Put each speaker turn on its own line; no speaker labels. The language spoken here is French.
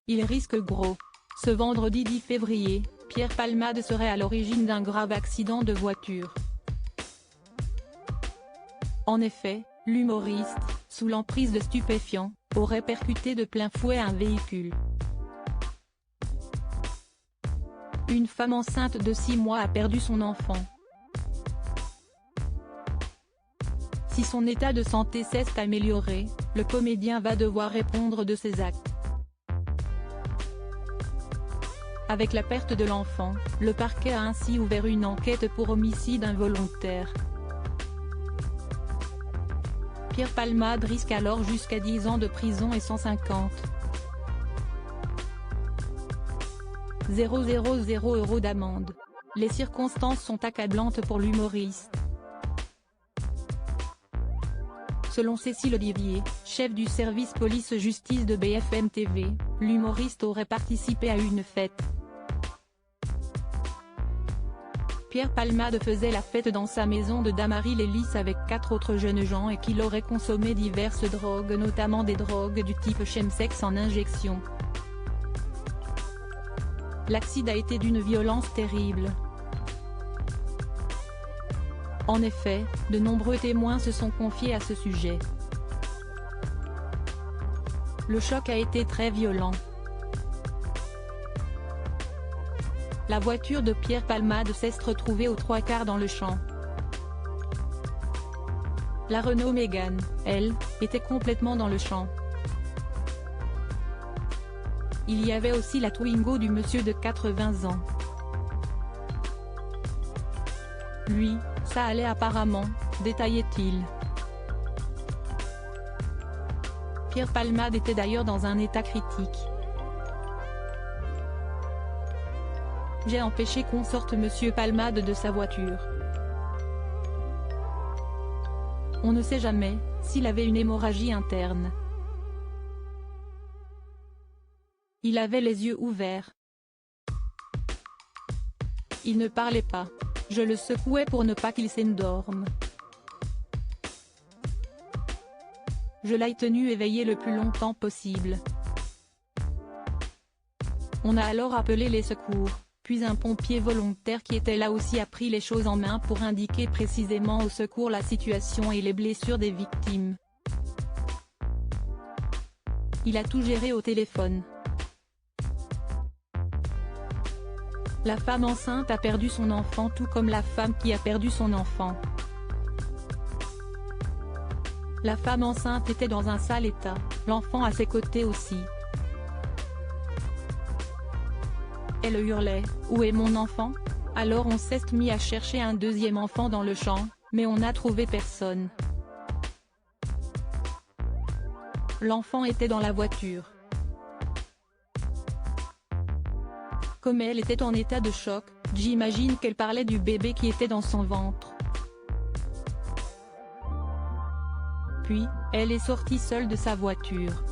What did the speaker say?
Il risque gros. Ce vendredi 10 février, Pierre Palmade serait à l'origine d'un grave accident de voiture. En effet, l'humoriste, sous l'emprise de stupéfiants, aurait percuté de plein fouet un véhicule. Une femme enceinte de 6 mois a perdu son enfant. Si son état de santé cesse d'améliorer, le comédien va devoir répondre de ses actes. Avec la perte de l'enfant, le parquet a ainsi ouvert une enquête pour homicide involontaire. Pierre Palmade risque alors jusqu'à 10 ans de prison et 150 000 € d'amende. Les circonstances sont accablantes pour l'humoriste. Selon Cécile Olivier, chef du service police-justice de BFM TV, l'humoriste aurait participé à une fête. Pierre Palmade faisait la fête dans sa maison de Damary-les-Lys avec 4 autres jeunes gens et qu'il aurait consommé diverses drogues, notamment des drogues du type chemsex en injection. L'accident a été d'une violence terrible. En effet, de nombreux témoins se sont confiés à ce sujet. Le choc a été très violent. La voiture de Pierre Palmade s'est retrouvée aux 3/4 dans le champ. La Renault Mégane, elle, était complètement dans le champ. Il y avait aussi la Twingo du monsieur de 80 ans. Lui, ça allait apparemment, détaillait-il. Pierre Palmade était d'ailleurs dans un état critique. J'ai empêché qu'on sorte monsieur Palmade de sa voiture. On ne sait jamais s'il avait une hémorragie interne. Il avait les yeux ouverts. Il ne parlait pas. Je le secouais pour ne pas qu'il s'endorme. Je l'ai tenu éveillé le plus longtemps possible. On a alors appelé les secours, puis un pompier volontaire qui était là aussi a pris les choses en main pour indiquer précisément au secours la situation et les blessures des victimes. Il a tout géré au téléphone. La femme enceinte a perdu son enfant tout comme la femme qui a perdu son enfant. La femme enceinte était dans un sale état, l'enfant à ses côtés aussi. Elle hurlait « Où est mon enfant ?» Alors on s'est mis à chercher un deuxième enfant dans le champ, mais on n'a trouvé personne. L'enfant était dans la voiture. Comme elle était en état de choc, j'imagine qu'elle parlait du bébé qui était dans son ventre. Puis, elle est sortie seule de sa voiture.